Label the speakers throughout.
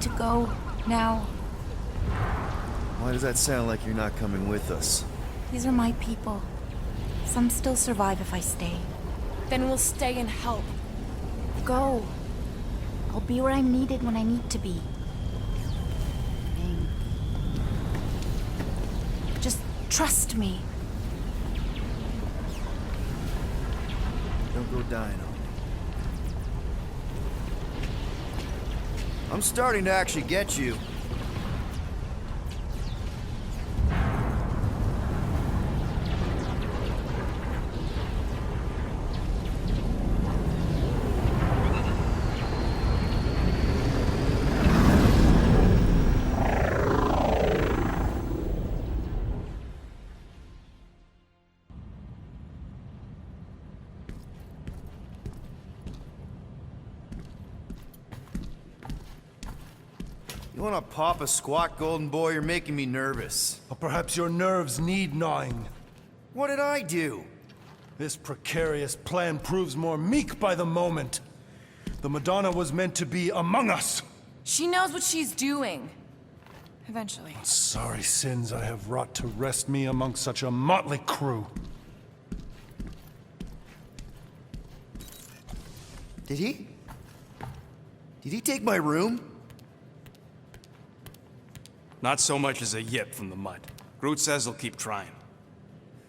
Speaker 1: to go now.
Speaker 2: Why does that sound like you're not coming with us?
Speaker 1: These are my people. Some still survive if I stay.
Speaker 3: Then we'll stay and help.
Speaker 1: Go. I'll be where I'm needed when I need to be. Just trust me.
Speaker 2: Don't go dying on me. I'm starting to actually get you. You wanna pop a squat, golden boy? You're making me nervous.
Speaker 4: Or perhaps your nerves need gnawing.
Speaker 2: What did I do?
Speaker 4: This precarious plan proves more meek by the moment. The Madonna was meant to be among us.
Speaker 3: She knows what she's doing. Eventually.
Speaker 4: Sorry sins I have wrought to wrest me among such a motley crew.
Speaker 2: Did he? Did he take my room?
Speaker 5: Not so much as a yip from the mud. Groot says he'll keep trying.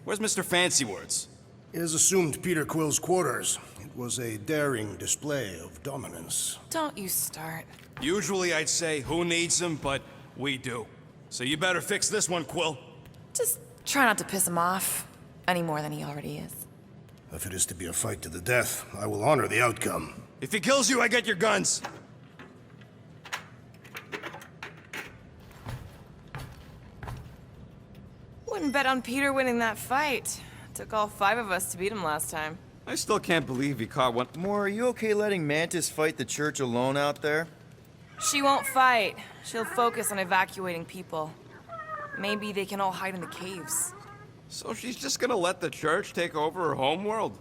Speaker 5: Where's Mr. Fancy Words?
Speaker 6: It is assumed Peter Quill's quarters. It was a daring display of dominance.
Speaker 3: Don't you start.
Speaker 5: Usually I'd say, who needs him, but we do. So you better fix this one, Quill.
Speaker 3: Just try not to piss him off any more than he already is.
Speaker 6: If it is to be a fight to the death, I will honor the outcome.
Speaker 5: If he kills you, I get your guns.
Speaker 3: Wouldn't bet on Peter winning that fight. Took all 5 of us to beat him last time.
Speaker 5: I still can't believe he caught one.
Speaker 2: Moore, are you okay letting Mantis fight the church alone out there?
Speaker 3: She won't fight. She'll focus on evacuating people. Maybe they can all hide in the caves.
Speaker 5: So she's just gonna let the church take over her homeworld?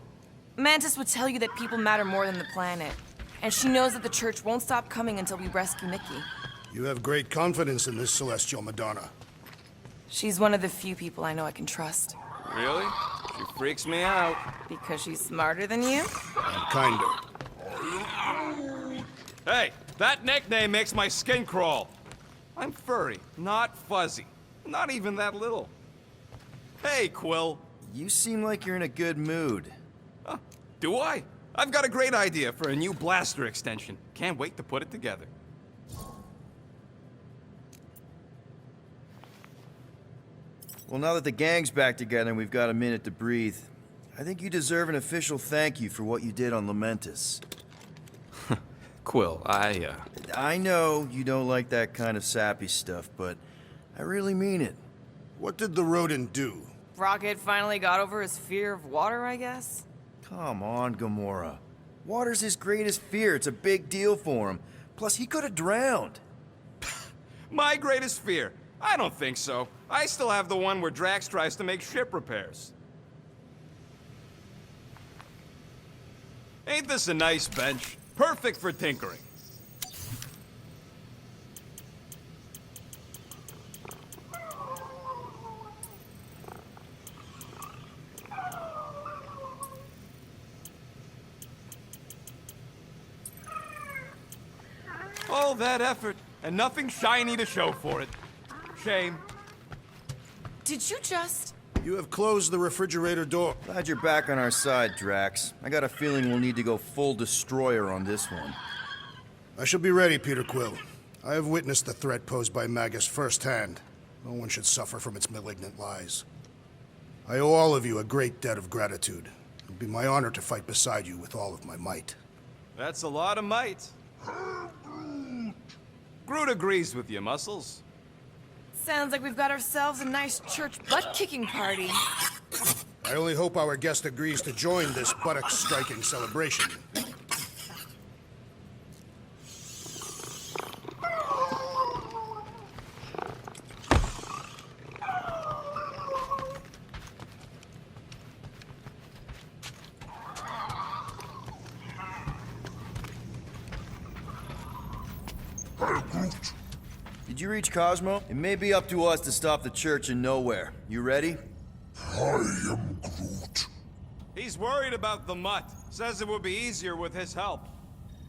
Speaker 3: Mantis would tell you that people matter more than the planet. And she knows that the church won't stop coming until we rescue Nikki.
Speaker 6: You have great confidence in this celestial Madonna.
Speaker 3: She's one of the few people I know I can trust.
Speaker 5: Really? She freaks me out.
Speaker 3: Because she's smarter than you?
Speaker 6: And kinder.
Speaker 5: Hey, that nickname makes my skin crawl. I'm furry, not fuzzy. Not even that little. Hey, Quill.
Speaker 2: You seem like you're in a good mood.
Speaker 5: Huh, do I? I've got a great idea for a new blaster extension. Can't wait to put it together.
Speaker 2: Well, now that the gang's back together and we've got a minute to breathe, I think you deserve an official thank you for what you did on Lamentus.
Speaker 5: Quill,
Speaker 2: I know you don't like that kind of sappy stuff, but I really mean it.
Speaker 6: What did the rodent do?
Speaker 3: Rocket finally got over his fear of water, I guess?
Speaker 2: Come on, Gamora. Water's his greatest fear. It's a big deal for him. Plus, he could have drowned.
Speaker 5: My greatest fear? I don't think so. I still have the one where Drax tries to make ship repairs. Ain't this a nice bench? Perfect for tinkering. All that effort, and nothing shiny to show for it. Shame.
Speaker 3: Did you just...
Speaker 6: You have closed the refrigerator door.
Speaker 2: Glad you're back on our side, Drax. I got a feeling we'll need to go full destroyer on this one.
Speaker 6: I shall be ready, Peter Quill. I have witnessed the threat posed by Magus firsthand. No one should suffer from its malignant lies. I owe all of you a great debt of gratitude. It would be my honor to fight beside you with all of my might.
Speaker 5: That's a lot of might. Groot agrees with you, Muscles.
Speaker 3: Sounds like we've got ourselves a nice church butt-kicking party.
Speaker 6: I only hope our guest agrees to join this buttock-striking celebration.
Speaker 2: Did you reach Cosmo? It may be up to us to stop the church in nowhere. You ready?
Speaker 5: He's worried about the mutt. Says it would be easier with his help.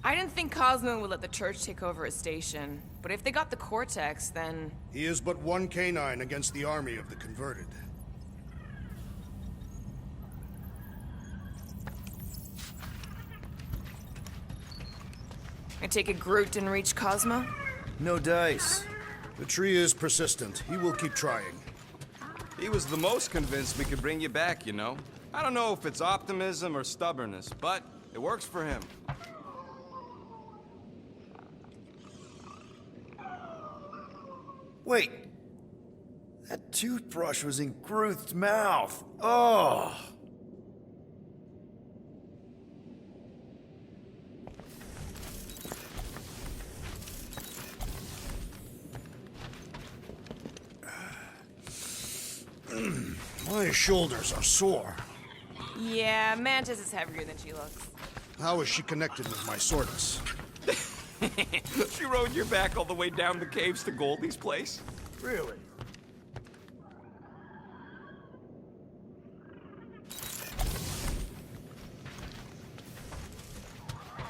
Speaker 3: I didn't think Cosmo would let the church take over his station. But if they got the Cortex, then...
Speaker 6: He is but one canine against the army of the converted.
Speaker 3: I take it Groot didn't reach Cosmo?
Speaker 2: No dice.
Speaker 6: The tree is persistent. He will keep trying.
Speaker 5: He was the most convinced we could bring you back, you know. I don't know if it's optimism or stubbornness, but it works for him.
Speaker 2: Wait. That toothbrush was in Groot's mouth. Oh.
Speaker 6: My shoulders are sore.
Speaker 3: Yeah, Mantis is heavier than she looks.
Speaker 6: How is she connected with my soreness?
Speaker 5: She rode your back all the way down the caves to Goldie's place?
Speaker 6: Really?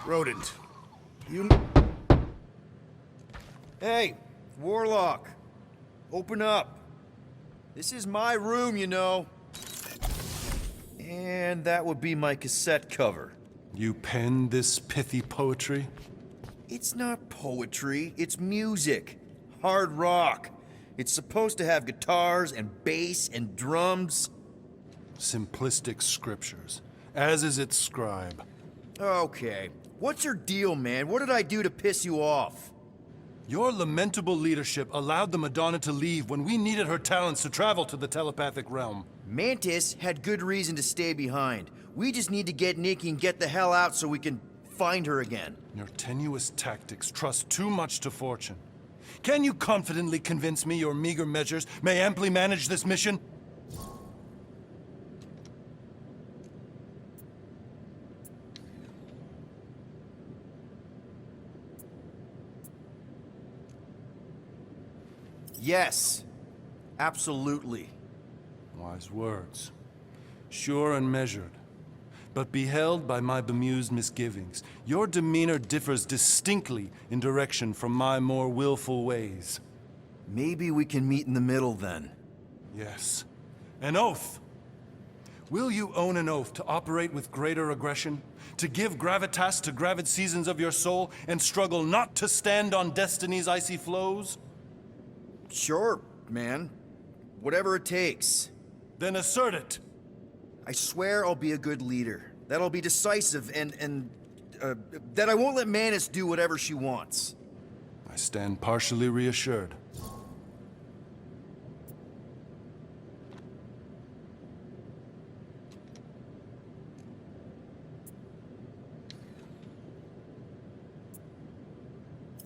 Speaker 6: Rodent. You...
Speaker 2: Hey, Warlock. Open up. This is my room, you know. And that would be my cassette cover.
Speaker 4: You penned this pithy poetry?
Speaker 2: It's not poetry, it's music. Hard rock. It's supposed to have guitars and bass and drums.
Speaker 4: Simplistic scriptures, as is its scribe.
Speaker 2: Okay. What's your deal, man? What did I do to piss you off?
Speaker 4: Your lamentable leadership allowed the Madonna to leave when we needed her talents to travel to the telepathic realm.
Speaker 2: Mantis had good reason to stay behind. We just need to get Nikki and get the hell out so we can find her again.
Speaker 4: Your tenuous tactics trust too much to fortune. Can you confidently convince me your meager measures may amply manage this mission?
Speaker 2: Yes. Absolutely.
Speaker 4: Wise words. Sure and measured. But beheld by my bemused misgivings, your demeanor differs distinctly in direction from my more willful ways.
Speaker 2: Maybe we can meet in the middle then.
Speaker 4: Yes. An oath! Will you own an oath to operate with greater aggression? To give gravitas to gravid seasons of your soul and struggle not to stand on destiny's icy flows?
Speaker 2: Sure, man. Whatever it takes.
Speaker 4: Then assert it!
Speaker 2: I swear I'll be a good leader. That I'll be decisive and that I won't let Mantis do whatever she wants.
Speaker 4: I stand partially reassured.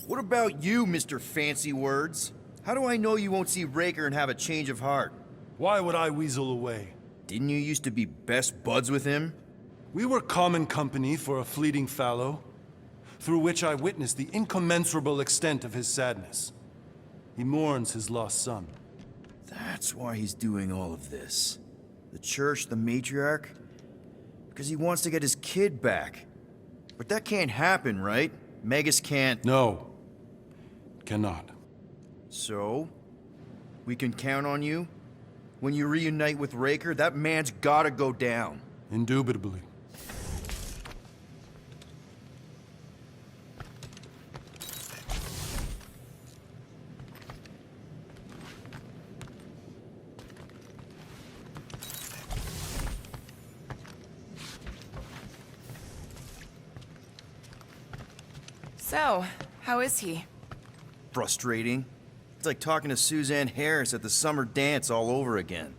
Speaker 2: What about you, Mr. Fancy Words? How do I know you won't see Raker and have a change of heart?
Speaker 4: Why would I weasel away?
Speaker 2: Didn't you used to be best buds with him?
Speaker 4: We were common company for a fleeting fallow, through which I witnessed the incommensurable extent of his sadness. He mourns his lost son.
Speaker 2: That's why he's doing all of this. The church, the matriarch? Because he wants to get his kid back. But that can't happen, right? Magus can't...
Speaker 4: No, cannot.
Speaker 2: So? We can count on you? When you reunite with Raker, that man's gotta go down.
Speaker 4: Indubitably.
Speaker 3: So, how is he?
Speaker 2: Frustrating. It's like talking to Suzanne Harris at the summer dance all over again.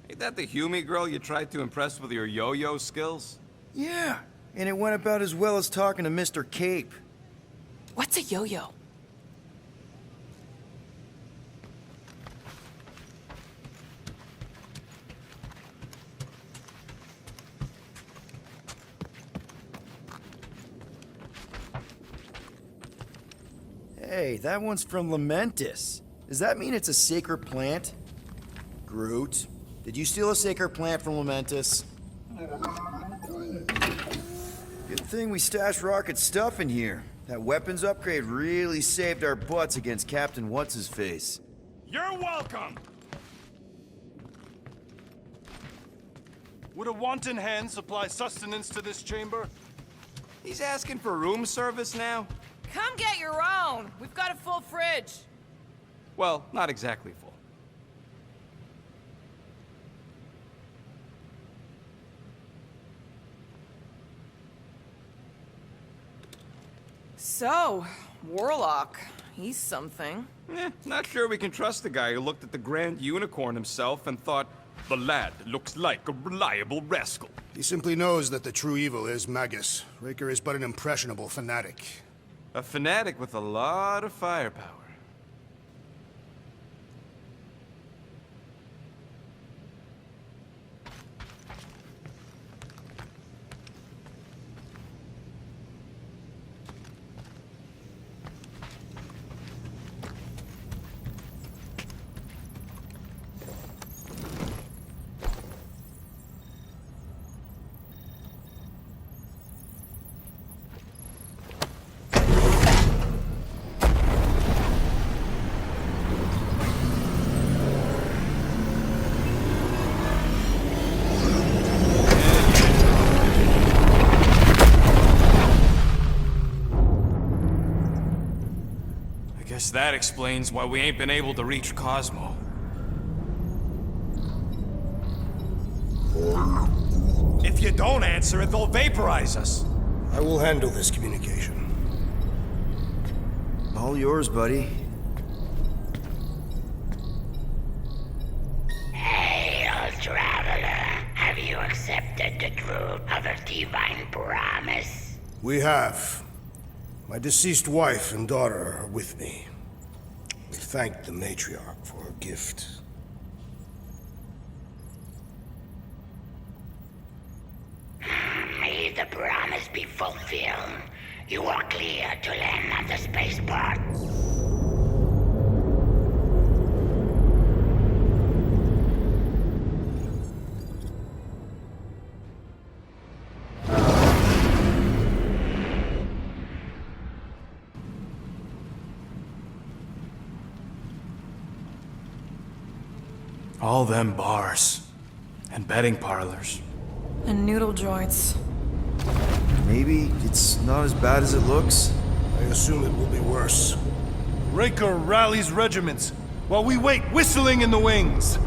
Speaker 5: Ain't that the Hume girl you tried to impress with your yo-yo skills?
Speaker 2: Yeah, and it went about as well as talking to Mr. Cape.
Speaker 3: What's a yo-yo?
Speaker 2: Hey, that one's from Lamentis. Does that mean it's a sacred plant? Groot, did you steal a sacred plant from Lamentis? Good thing we stashed Rocket's stuff in here. That weapons upgrade really saved our butts against Captain What's-His-Face.
Speaker 4: You're welcome! Would a wanton hand supply sustenance to this chamber?
Speaker 5: He's asking for room service now?
Speaker 3: Come get your own. We've got a full fridge.
Speaker 5: Well, not exactly full.
Speaker 3: So, Warlock. He's something.
Speaker 5: Not sure we can trust the guy who looked at the Grand Unicorn himself and thought, the lad looks like a reliable rascal.
Speaker 6: He simply knows that the true evil is Magus. Raker is but an impressionable fanatic.
Speaker 5: A fanatic with a lot of firepower. Guess that explains why we ain't been able to reach Cosmo.
Speaker 4: If you don't answer it, they'll vaporize us.
Speaker 6: I will handle this communication.
Speaker 2: All yours, buddy.
Speaker 7: Hail, traveler. Have you accepted the truth of a divine promise?
Speaker 6: We have. My deceased wife and daughter are with me. We thank the matriarch for her gift.
Speaker 7: May the promise be fulfilled. You are clear to land on the spaceport.
Speaker 5: All them bars. And betting parlors.
Speaker 3: And noodle joints.
Speaker 2: Maybe it's not as bad as it looks.
Speaker 6: I assume it will be worse.
Speaker 4: Raker rallies regiments, while we wait whistling in the wings.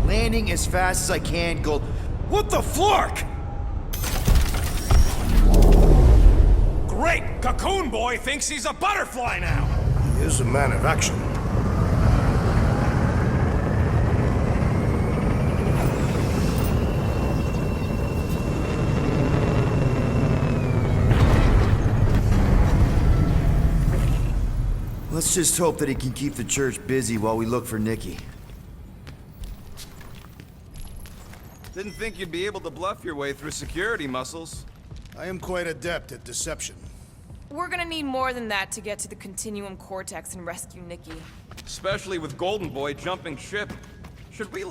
Speaker 2: Landing as fast as I can, Gold. What the flark?
Speaker 4: Great! Cocoon Boy thinks he's a butterfly now!
Speaker 6: He is a man of action.
Speaker 2: Let's just hope that he can keep the church busy while we look for Nikki.
Speaker 5: Didn't think you'd be able to bluff your way through security muscles.
Speaker 6: I am quite adept at deception.
Speaker 3: We're gonna need more than that to get to the Continuum Cortex and rescue Nikki.
Speaker 5: Especially with Golden Boy jumping ship. Should we,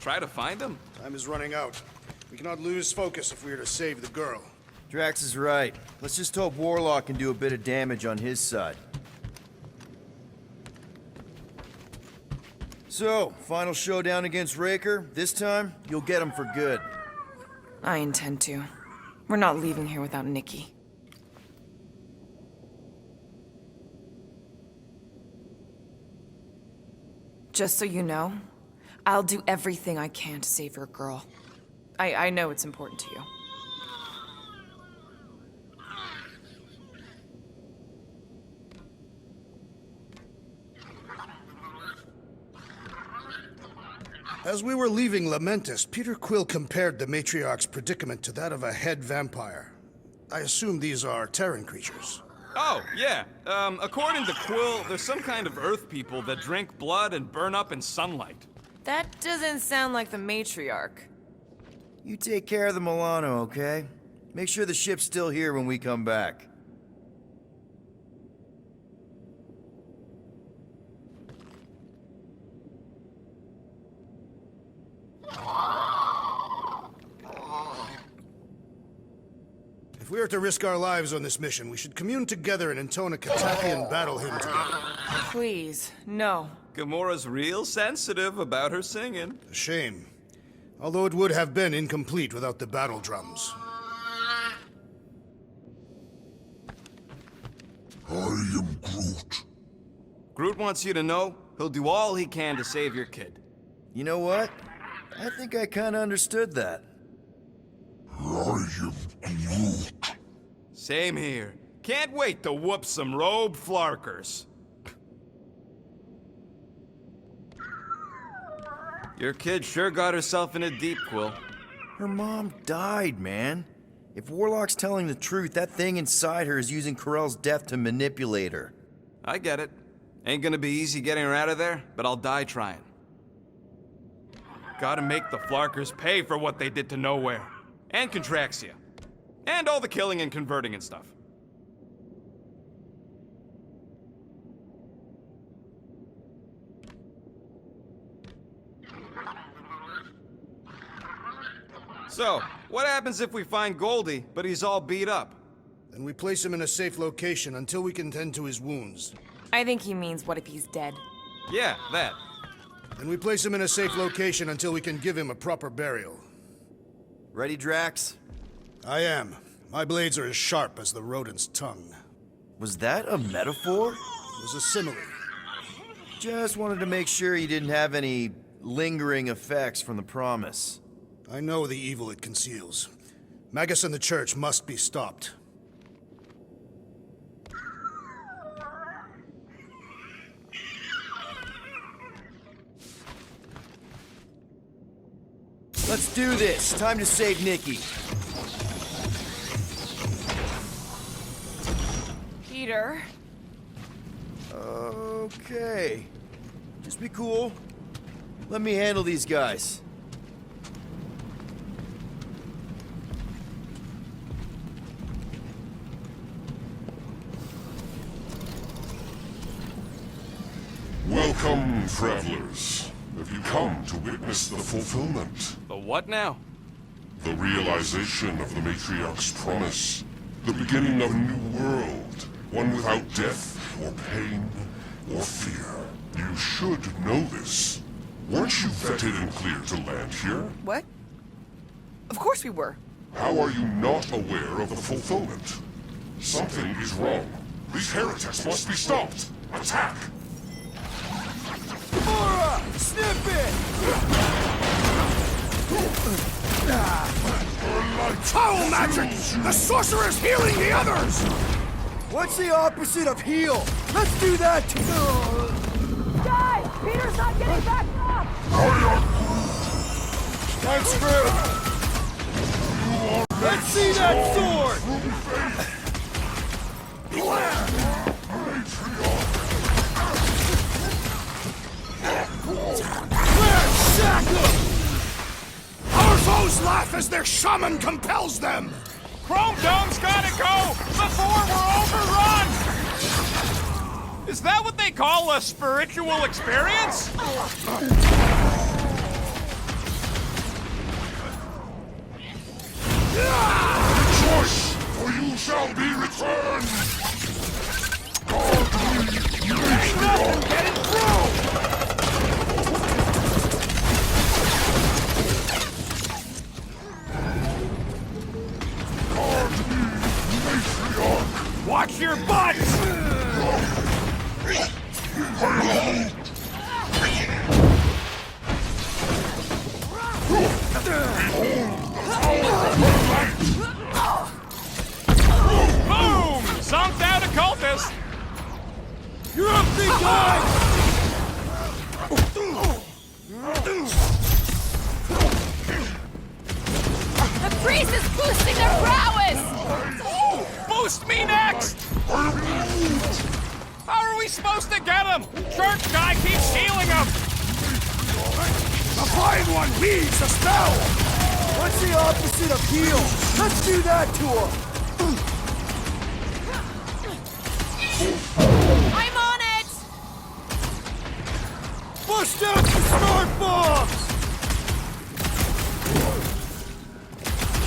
Speaker 5: try to find him?
Speaker 6: Time is running out. We cannot lose focus if we are to save the girl.
Speaker 2: Drax is right. Let's just hope Warlock can do a bit of damage on his side. So, final showdown against Raker. This time, you'll get him for good.
Speaker 3: I intend to. We're not leaving here without Nikki. Just so you know, I'll do everything I can to save your girl. I know it's important to you.
Speaker 6: As we were leaving Lamentis, Peter Quill compared the matriarch's predicament to that of a head vampire. I assume these are Terran creatures.
Speaker 5: Oh, yeah. According to Quill, there's some kind of Earth people that drink blood and burn up in sunlight.
Speaker 3: That doesn't sound like the matriarch.
Speaker 2: You take care of the Milano, okay? Make sure the ship's still here when we come back.
Speaker 6: If we are to risk our lives on this mission, we should commune together and intone a Katafian battle hymn together.
Speaker 3: Please, no.
Speaker 5: Gamora's real sensitive about her singing.
Speaker 6: A shame. Although it would have been incomplete without the battle drums.
Speaker 8: I am Groot.
Speaker 5: Groot wants you to know he'll do all he can to save your kid.
Speaker 2: You know what? I think I kinda understood that.
Speaker 8: I am Groot.
Speaker 5: Same here. Can't wait to whoop some robe flarkers. Your kid sure got herself in a deep, Quill.
Speaker 2: Her mom died, man. If Warlock's telling the truth, that thing inside her is using Corell's death to manipulate her.
Speaker 5: I get it. Ain't gonna be easy getting her out of there, but I'll die trying. Gotta make the Flarkers pay for what they did to Nowhere. And Contraxia. And all the killing and converting and stuff. So, what happens if we find Goldie, but he's all beat up?
Speaker 6: Then we place him in a safe location until we can tend to his wounds.
Speaker 3: I think he means what if he's dead?
Speaker 5: Yeah, that.
Speaker 6: Then we place him in a safe location until we can give him a proper burial.
Speaker 2: Ready, Drax?
Speaker 6: I am. My blades are as sharp as the rodent's tongue.
Speaker 2: Was that a metaphor?
Speaker 6: It was a simile.
Speaker 2: Just wanted to make sure you didn't have any lingering effects from the promise.
Speaker 6: I know the evil it conceals. Magus and the Church must be stopped.
Speaker 2: Let's do this. Time to save Nikki.
Speaker 3: Peter?
Speaker 2: Okay. Just be cool. Let me handle these guys.
Speaker 8: Welcome, travelers. Have you come to witness the fulfillment?
Speaker 5: The what now?
Speaker 8: The realization of the Matriarch's promise. The beginning of a new world. One without death, or pain, or fear. You should know this. Weren't you vetted and cleared to land here?
Speaker 3: What? Of course we were.
Speaker 8: How are you not aware of the fulfillment? Something is wrong. These heretics must be stopped. Attack!
Speaker 2: Gamora! Snip it!
Speaker 6: Foul magic! The sorcerer's healing the others!
Speaker 2: What's the opposite of heal? Let's do that too!
Speaker 1: Guys, Peter's not getting back up!
Speaker 2: That's true! Let's see that sword!
Speaker 6: Our foes laugh as their shaman compels them!
Speaker 5: Chrome Dome's gotta go before we're overrun! Is that what they call a spiritual experience?
Speaker 8: Rejoice, for you shall be returned!
Speaker 5: Ain't nothing getting through! Watch your butts! Boom! Zonked out a cultist!
Speaker 2: You're up, big guy!
Speaker 1: The priest is boosting their prowess!
Speaker 5: Boost me next! How are we supposed to get him? Church guy keeps healing him!
Speaker 6: The Flying One leads the spell!
Speaker 2: What's the opposite of heal? Let's do that to him!
Speaker 1: I'm on it!
Speaker 2: Bust out the smart bombs!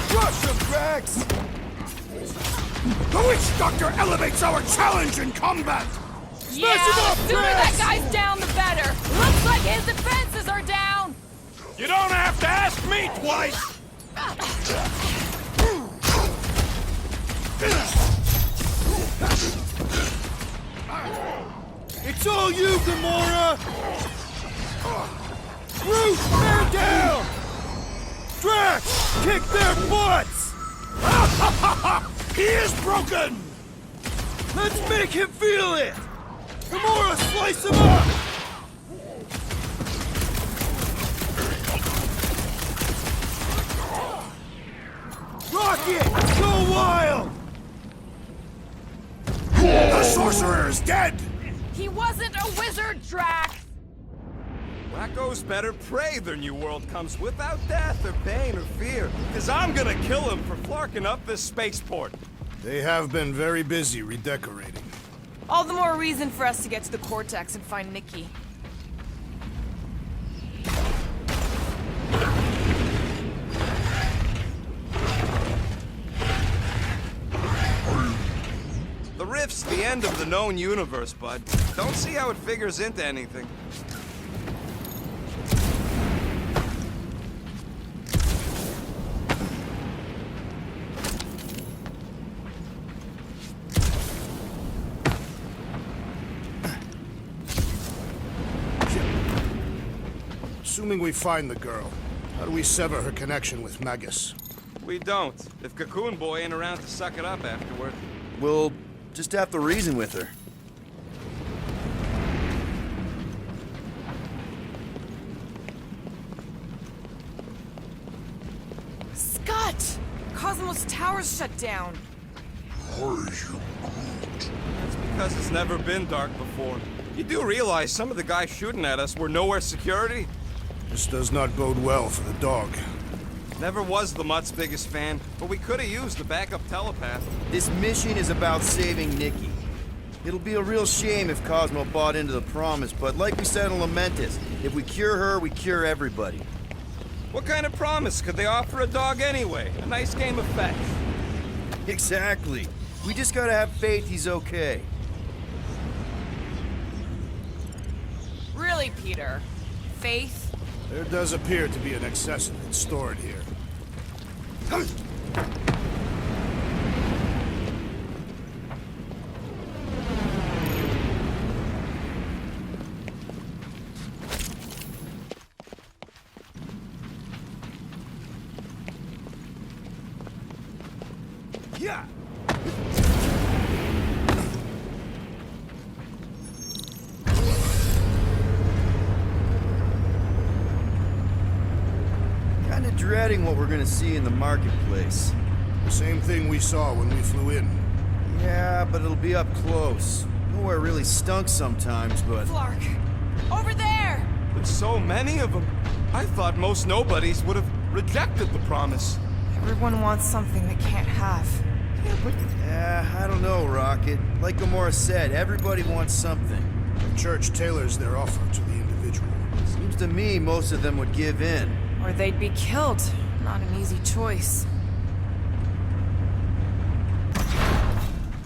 Speaker 2: Crush him, Drax!
Speaker 6: Doctor elevates our challenge in combat!
Speaker 3: Yeah, the sooner that guy's down, the better. Looks like his defenses are down.
Speaker 5: You don't have to ask me twice!
Speaker 2: It's all you, Gamora! Groot, man down! Drax, kick their butts!
Speaker 6: He is broken!
Speaker 2: Let's make him feel it! Gamora, slice him up! Rocket, go wild!
Speaker 6: The sorcerer is dead!
Speaker 3: He wasn't a wizard, Drax.
Speaker 5: Wacko's better pray their new world comes without death or pain or fear. Cause I'm gonna kill him for flarking up this spaceport.
Speaker 6: They have been very busy redecorating.
Speaker 3: All the more reason for us to get to the Cortex and find Nikki.
Speaker 5: The rift's the end of the known universe, bud. Don't see how it figures into anything.
Speaker 6: Assuming we find the girl, how do we sever her connection with Magus?
Speaker 5: We don't. If Cocoon Boy ain't around to suck it up afterward.
Speaker 2: We'll just have to reason with her.
Speaker 3: Scott! Cosmos Tower's shut down.
Speaker 5: That's because it's never been dark before. You do realize some of the guys shooting at us were nowhere security?
Speaker 6: This does not bode well for the dog.
Speaker 5: Never was the Mutt's biggest fan, but we could have used the backup telepath.
Speaker 2: This mission is about saving Nikki. It'll be a real shame if Cosmo bought into the promise, but like we said in Lamentus, if we cure her, we cure everybody.
Speaker 5: What kind of promise could they offer a dog anyway? A nice game of fetch.
Speaker 2: Exactly. We just gotta have faith he's okay.
Speaker 3: Really, Peter? Faith?
Speaker 6: There does appear to be an excess of it stored here.
Speaker 2: Yeah! Kinda dreading what we're gonna see in the marketplace.
Speaker 6: The same thing we saw when we flew in.
Speaker 2: Yeah, but it'll be up close. Nowhere really stunk sometimes, but...
Speaker 3: Flark! Over there!
Speaker 5: There's so many of them. I thought most nobodies would have rejected the promise.
Speaker 3: Everyone wants something they can't have.
Speaker 2: Yeah, I don't know, Rocket. Like Gamora said, everybody wants something.
Speaker 6: The church tailors their offer to the individual.
Speaker 2: Seems to me most of them would give in.
Speaker 3: Or they'd be killed. Not an easy choice.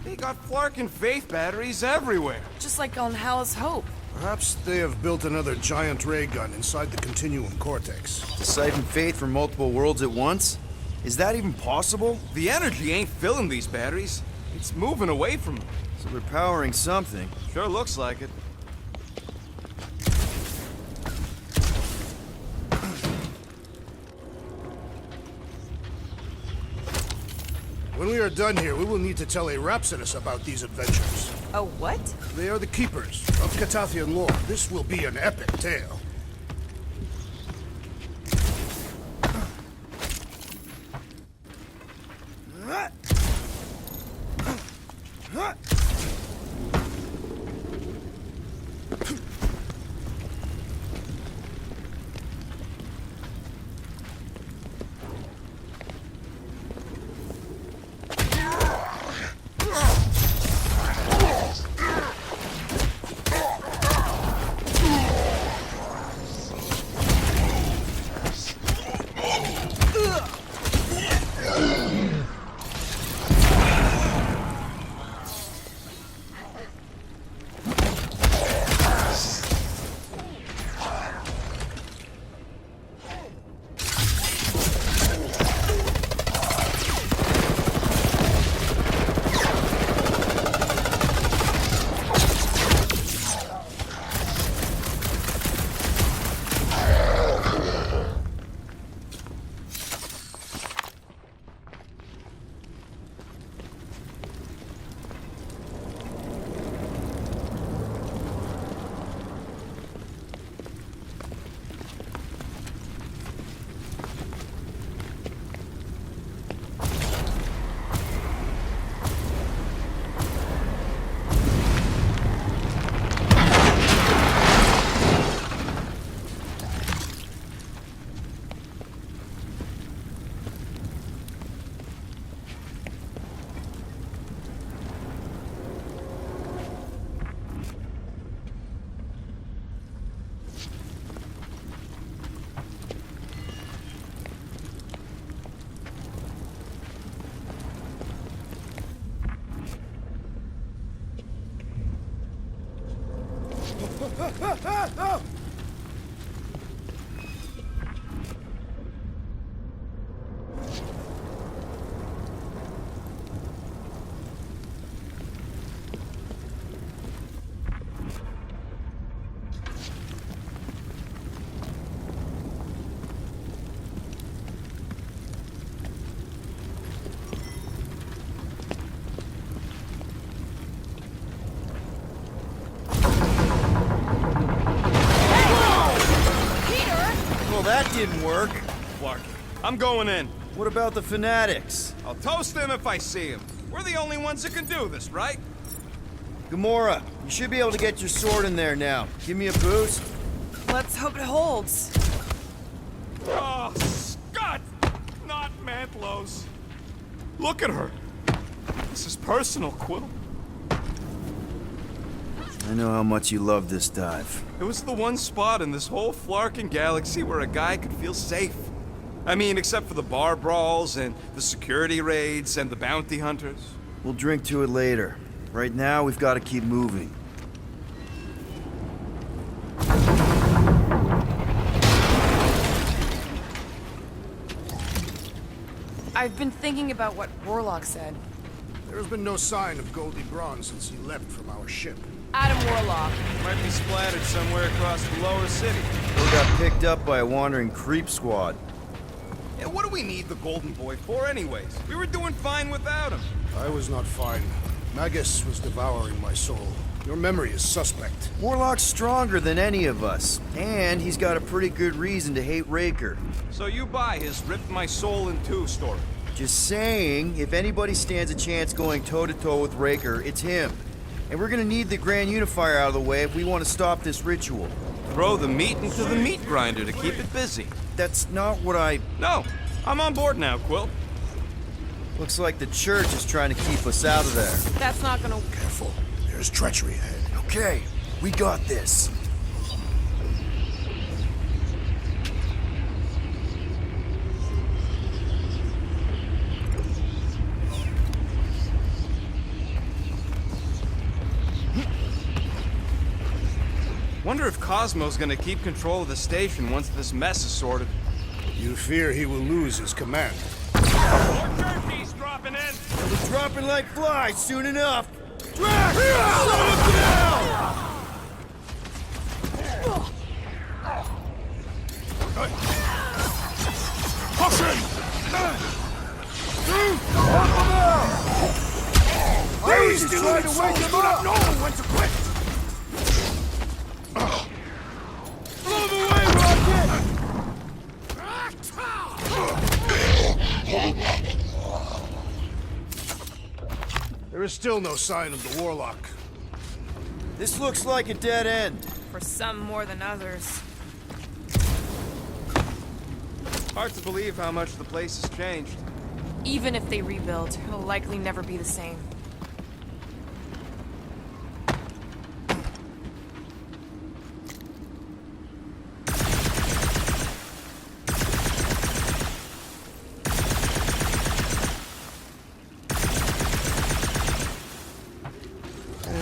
Speaker 5: They got Flark and Faith batteries everywhere.
Speaker 3: Just like on Hal's Hope.
Speaker 6: Perhaps they have built another giant ray gun inside the Continuum Cortex.
Speaker 2: To siphon faith from multiple worlds at once? Is that even possible?
Speaker 5: The energy ain't filling these batteries. It's moving away from them.
Speaker 2: So they're powering something.
Speaker 5: Sure looks like it.
Speaker 6: When we are done here, we will need to tell a Rhapsodus about these adventures.
Speaker 3: Oh, what?
Speaker 6: They are the keepers of Catathian lore. This will be an epic tale.
Speaker 2: Well, that didn't work.
Speaker 5: Clark, I'm going in.
Speaker 2: What about the fanatics?
Speaker 5: I'll toast them if I see him. We're the only ones that can do this, right?
Speaker 2: Gamora, you should be able to get your sword in there now. Give me a boost.
Speaker 3: Let's hope it holds.
Speaker 5: Oh, Scott! Not Mantlos. Look at her. This is personal, Quill.
Speaker 2: I know how much you love this dive.
Speaker 5: It was the one spot in this whole Flarkin galaxy where a guy could feel safe. I mean, except for the bar brawls and the security raids and the bounty hunters.
Speaker 2: We'll drink to it later. Right now, we've got to keep moving.
Speaker 3: I've been thinking about what Warlock said.
Speaker 6: There's been no sign of Goldie Braun since he left from our ship.
Speaker 3: Adam Warlock.
Speaker 5: Might be splattered somewhere across the lower city.
Speaker 2: We got picked up by a wandering creep squad.
Speaker 5: Yeah, what do we need the Golden Boy for anyways? We were doing fine without him.
Speaker 6: I was not fine. Magus was devouring my soul. Your memory is suspect.
Speaker 2: Warlock's stronger than any of us, and he's got a pretty good reason to hate Raker.
Speaker 5: So you buy his ripped my soul in two story.
Speaker 2: Just saying, if anybody stands a chance going toe-to-toe with Raker, it's him. And we're gonna need the Grand Unifier out of the way if we want to stop this ritual.
Speaker 5: Throw the meat into the meat grinder to keep it busy.
Speaker 2: That's not what I...
Speaker 5: No, I'm on board now, Quill.
Speaker 2: Looks like the church is trying to keep us out of there.
Speaker 3: That's not gonna...
Speaker 6: Careful. There's treachery ahead.
Speaker 2: Okay, we got this.
Speaker 5: Wonder if Cosmo's gonna keep control of the station once this mess is sorted.
Speaker 6: You fear he will lose his command.
Speaker 5: More turkeys dropping in!
Speaker 2: They'll be dropping like flies soon enough. Drax! Slow him down!
Speaker 6: Push in! Please try to wake him up! Know when to quit!
Speaker 2: Blow him away, Rocket!
Speaker 6: There is still no sign of the Warlock.
Speaker 2: This looks like a dead end.
Speaker 3: For some more than others.
Speaker 5: Hard to believe how much the place has changed.
Speaker 3: Even if they rebuild, it'll likely never be the same.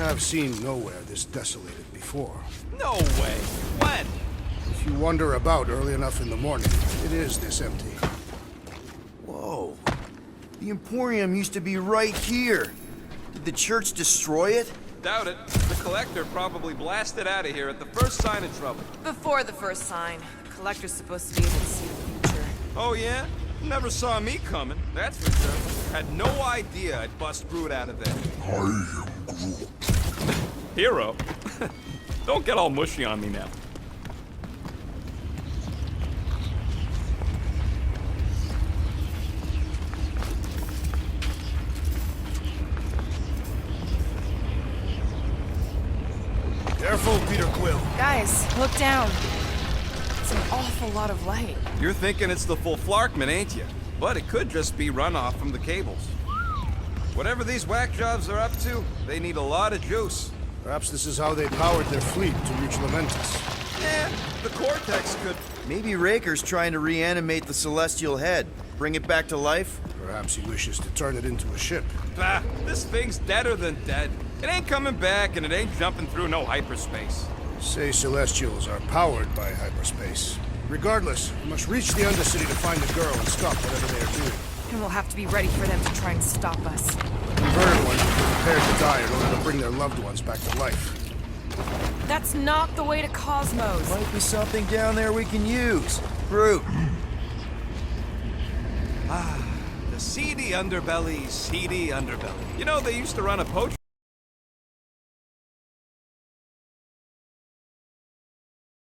Speaker 6: I've seen nowhere this desolated before.
Speaker 5: No way! When?
Speaker 6: If you wander about early enough in the morning, it is this empty.
Speaker 2: Whoa. The Emporium used to be right here. Did the church destroy it?
Speaker 5: Doubt it. The Collector probably blasted out of here at the first sign of trouble.
Speaker 3: Before the first sign, the Collector's supposed to be able to see the future.
Speaker 5: Oh yeah? Never saw me coming, that's for sure. Had no idea I'd bust Groot out of there.
Speaker 8: I am Groot.
Speaker 5: Hero? Don't get all mushy on me now.
Speaker 6: Careful, Peter Quill.
Speaker 3: Guys, look down. It's an awful lot of light.
Speaker 5: You're thinking it's the full Flarkman, ain't you? But it could just be runoff from the cables. Whatever these whack jobs are up to, they need a lot of juice.
Speaker 6: Perhaps this is how they powered their fleet to reach Lamentus.
Speaker 5: Eh, the Cortex could...
Speaker 2: Maybe Raker's trying to reanimate the Celestial Head. Bring it back to life?
Speaker 6: Perhaps he wishes to turn it into a ship.
Speaker 5: This thing's deader than dead. It ain't coming back, and it ain't jumping through no hyperspace.
Speaker 6: Say Celestials are powered by hyperspace. Regardless, we must reach the Undercity to find the girl and stop whatever they are doing.
Speaker 3: And we'll have to be ready for them to try and stop us.
Speaker 6: Converted ones will be prepared to die in order to bring their loved ones back to life.
Speaker 3: That's not the way to Cosmos.
Speaker 2: Might be something down there we can use. Brute.
Speaker 5: The seedy underbelly. You know, they used to run a poacher